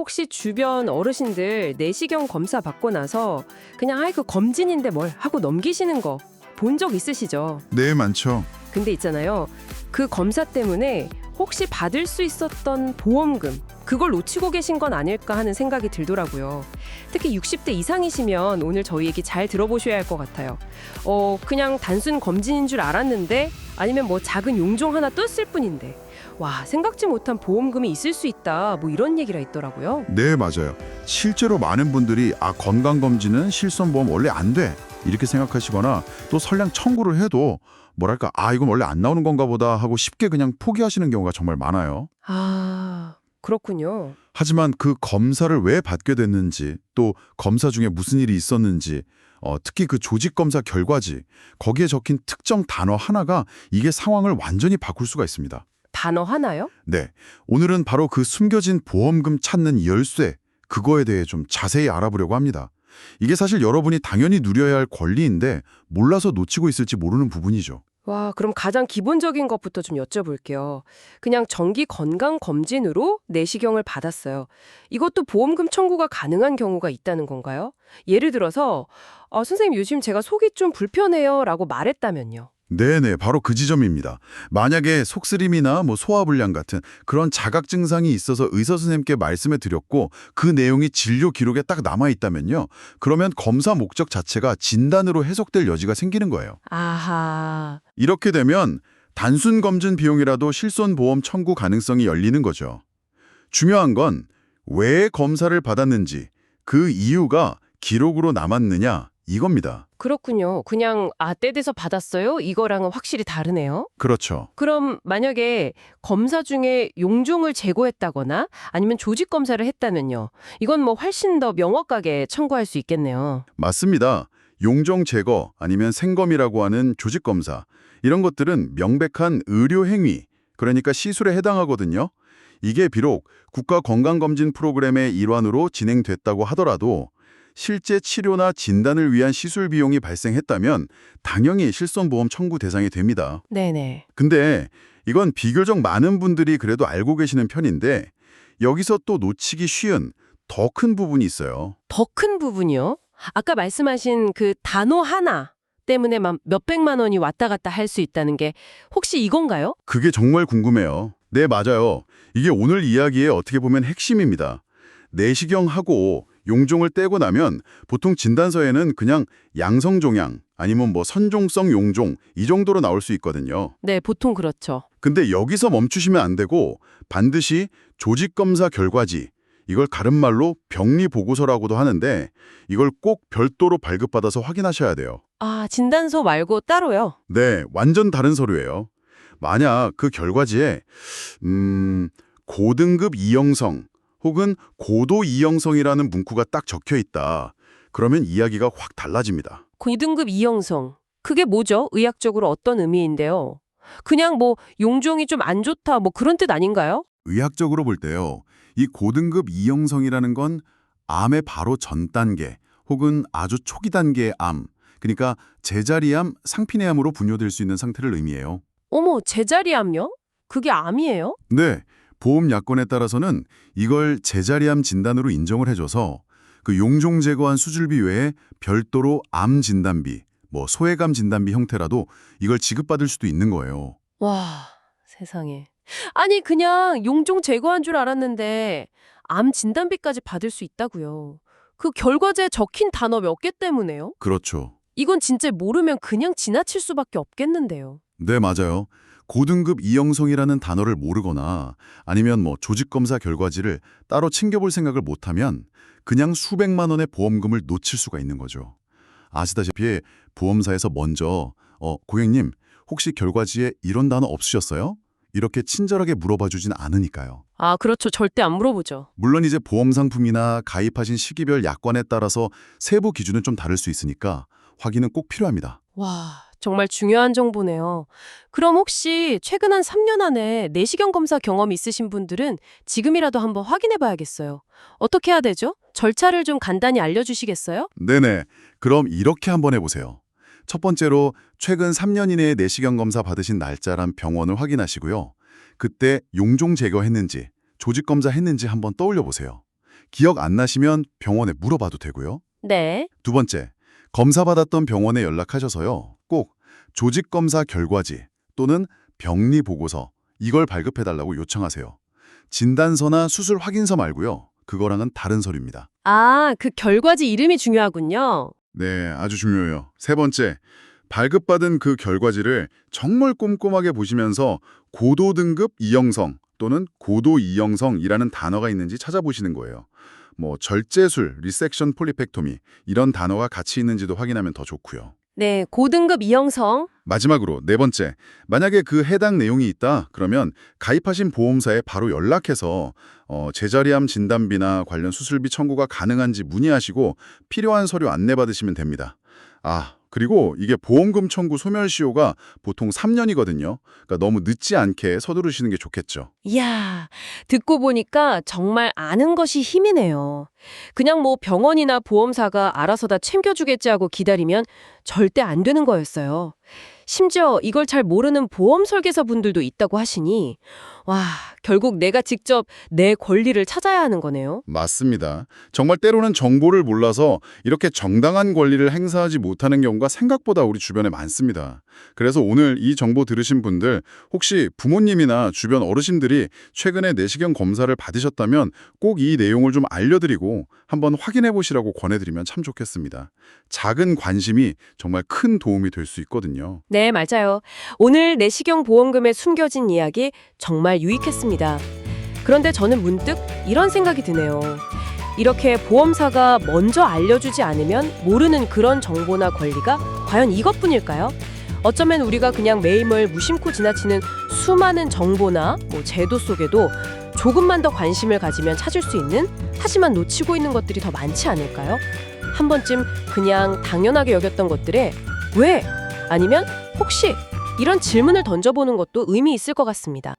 혹시 주변 어르신들 내시경 검사 받고 나서 그냥 아이 그 검진인데 뭘 하고 넘기시는 거 본 적 있으시죠? 네, 많죠. 근데 있잖아요. 그 검사 때문에 혹시 받을 수 있었던 보험금 그걸 놓치고 계신 건 아닐까 하는 생각이 들더라고요. 특히 60대 이상이시면 오늘 저희 얘기 잘 들어보셔야 할 것 같아요. 그냥 단순 검진인 줄 알았는데 아니면 뭐 작은 용종 하나 떴을 뿐인데 와 생각지 못한 보험금이 있을 수 있다 뭐 이런 얘기가 있더라고요. 네, 맞아요. 실제로 많은 분들이 건강검진은 실손보험 원래 안 돼. 이렇게 생각하시거나 또 설령 청구를 해도 뭐랄까 이건 원래 안 나오는 건가 보다 하고 쉽게 그냥 포기하시는 경우가 정말 많아요. 아 그렇군요. 하지만 그 검사를 왜 받게 됐는지 또 검사 중에 무슨 일이 있었는지 특히 그 조직검사 결과지 거기에 적힌 특정 단어 하나가 이게 상황을 완전히 바꿀 수가 있습니다. 단어 하나요? 네, 오늘은 바로 그 숨겨진 보험금 찾는 열쇠 그거에 대해 좀 자세히 알아보려고 합니다. 이게 사실 여러분이 당연히 누려야 할 권리인데 몰라서 놓치고 있을지 모르는 부분이죠. 와, 그럼 가장 기본적인 것부터 좀 여쭤볼게요. 그냥 정기 건강 검진으로 내시경을 받았어요. 이것도 보험금 청구가 가능한 경우가 있다는 건가요? 예를 들어서 선생님 요즘 제가 속이 좀 불편해요 라고 말했다면요. 네네, 바로 그 지점입니다. 만약에 속쓰림이나 소화불량 같은 그런 자각 증상이 있어서 의사 선생님께 말씀해 드렸고 그 내용이 진료 기록에 딱 남아있다면요. 그러면 검사 목적 자체가 진단으로 해석될 여지가 생기는 거예요. 아하. 이렇게 되면 단순 검진 비용이라도 실손보험 청구 가능성이 열리는 거죠. 중요한 건 왜 검사를 받았는지 그 이유가 기록으로 남았느냐 이겁니다. 그렇군요. 그냥 때 돼서 받았어요? 이거랑은 확실히 다르네요. 그렇죠. 그럼 만약에 검사 중에 용종을 제거했다거나 아니면 조직 검사를 했다면요. 이건 뭐 훨씬 더 명확하게 청구할 수 있겠네요. 맞습니다. 용종 제거 아니면 생검이라고 하는 조직검사 이런 것들은 명백한 의료행위 그러니까 시술에 해당하거든요. 이게 비록 국가건강검진 프로그램의 일환으로 진행됐다고 하더라도 실제 치료나 진단을 위한 시술 비용이 발생했다면 당연히 실손보험 청구 대상이 됩니다. 네네. 근데 이건 비교적 많은 분들이 그래도 알고 계시는 편인데 여기서 또 놓치기 쉬운 더 큰 부분이 있어요. 더 큰 부분이요? 아까 말씀하신 그 단어 하나 때문에 막 몇백만 원이 왔다 갔다 할 수 있다는 게 혹시 이건가요? 그게 정말 궁금해요. 네, 맞아요. 이게 오늘 이야기의 어떻게 보면 핵심입니다. 내시경하고 용종을 떼고 나면 보통 진단서에는 그냥 양성종양 아니면 선종성 용종 이 정도로 나올 수 있거든요. 네, 보통 그렇죠. 근데 여기서 멈추시면 안 되고 반드시 조직검사 결과지 이걸 다른 말로 병리보고서라고도 하는데 이걸 꼭 별도로 발급받아서 확인하셔야 돼요. 진단서 말고 따로요? 네, 완전 다른 서류예요. 만약 그 결과지에 고등급 이형성 혹은 고도 이형성이라는 문구가 딱 적혀 있다. 그러면 이야기가 확 달라집니다. 고등급 이형성. 그게 뭐죠? 의학적으로 어떤 의미인데요? 그냥 용종이 좀 안 좋다 그런 뜻 아닌가요? 의학적으로 볼 때요. 이 고등급 이형성이라는 건 암의 바로 전 단계 혹은 아주 초기 단계의 암, 그러니까 제자리암, 상피내암으로 분류될 수 있는 상태를 의미해요. 어머, 제자리암요? 그게 암이에요? 네, 보험 약관에 따라서는 이걸 제자리암 진단으로 인정을 해줘서 그 용종 제거한 수술비 외에 별도로 암 진단비, 소외감 진단비 형태라도 이걸 지급받을 수도 있는 거예요. 와, 세상에. 아니 그냥 용종 제거한 줄 알았는데 암 진단비까지 받을 수 있다고요. 그 결과지에 적힌 단어 몇 개 때문에요? 그렇죠. 이건 진짜 모르면 그냥 지나칠 수밖에 없겠는데요. 네, 맞아요. 고등급 이형성이라는 단어를 모르거나 아니면 조직검사 결과지를 따로 챙겨볼 생각을 못하면 그냥 수백만 원의 보험금을 놓칠 수가 있는 거죠. 아시다시피 보험사에서 먼저 고객님 혹시 결과지에 이런 단어 없으셨어요? 이렇게 친절하게 물어봐 주진 않으니까요. 그렇죠. 절대 안 물어보죠. 물론 이제 보험 상품이나 가입하신 시기별 약관에 따라서 세부 기준은 좀 다를 수 있으니까 확인은 꼭 필요합니다. 와, 정말 중요한 정보네요. 그럼 혹시 최근 한 3년 안에 내시경 검사 경험 있으신 분들은 지금이라도 한번 확인해 봐야겠어요. 어떻게 해야 되죠? 절차를 좀 간단히 알려주시겠어요? 네네. 그럼 이렇게 한번 해보세요. 첫 번째로 최근 3년 이내에 내시경 검사 받으신 날짜랑 병원을 확인하시고요. 그때 용종 제거했는지, 조직 검사 했는지 한번 떠올려 보세요. 기억 안 나시면 병원에 물어봐도 되고요. 네. 두 번째, 검사받았던 병원에 연락하셔서요. 꼭 조직검사 결과지 또는 병리 보고서 이걸 발급해달라고 요청하세요. 진단서나 수술 확인서 말고요. 그거랑은 다른 서류입니다. 아, 그 결과지 이름이 중요하군요. 네, 아주 중요해요. 세 번째, 발급받은 그 결과지를 정말 꼼꼼하게 보시면서 고도 등급 이형성 또는 고도 이형성이라는 단어가 있는지 찾아보시는 거예요. 뭐 절제술, 리섹션 폴리펙토미 이런 단어가 같이 있는지도 확인하면 더 좋고요. 네, 고등급 이형성. 마지막으로 네 번째, 만약에 그 해당 내용이 있다 그러면 가입하신 보험사에 바로 연락해서 제자리암 진단비나 관련 수술비 청구가 가능한지 문의하시고 필요한 서류 안내받으시면 됩니다. 아, 그리고 이게 보험금 청구 소멸시효가 보통 3년이거든요. 그러니까 너무 늦지 않게 서두르시는 게 좋겠죠. 이야, 듣고 보니까 정말 아는 것이 힘이네요. 그냥 뭐 병원이나 보험사가 알아서 다 챙겨주겠지 하고 기다리면 절대 안 되는 거였어요. 심지어 이걸 잘 모르는 보험 설계사 분들도 있다고 하시니 와, 결국 내가 직접 내 권리를 찾아야 하는 거네요. 맞습니다. 정말 때로는 정보를 몰라서 이렇게 정당한 권리를 행사하지 못하는 경우가 생각보다 우리 주변에 많습니다. 그래서 오늘 이 정보 들으신 분들 혹시 부모님이나 주변 어르신들이 최근에 내시경 검사를 받으셨다면 꼭 이 내용을 좀 알려드리고 한번 확인해 보시라고 권해드리면 참 좋겠습니다. 작은 관심이 정말 큰 도움이 될 수 있거든요. 네, 맞아요. 오늘 내시경 보험금에 숨겨진 이야기 정말 유익했습니다. 그런데 저는 문득 이런 생각이 드네요. 이렇게 보험사가 먼저 알려주지 않으면 모르는 그런 정보나 권리가 과연 이것뿐일까요? 어쩌면 우리가 그냥 매일매일 무심코 지나치는 수많은 정보나 제도 속에도 조금만 더 관심을 가지면 찾을 수 있는, 하지만 놓치고 있는 것들이 더 많지 않을까요? 한 번쯤 그냥 당연하게 여겼던 것들에 왜? 아니면 혹시? 이런 질문을 던져보는 것도 의미 있을 것 같습니다.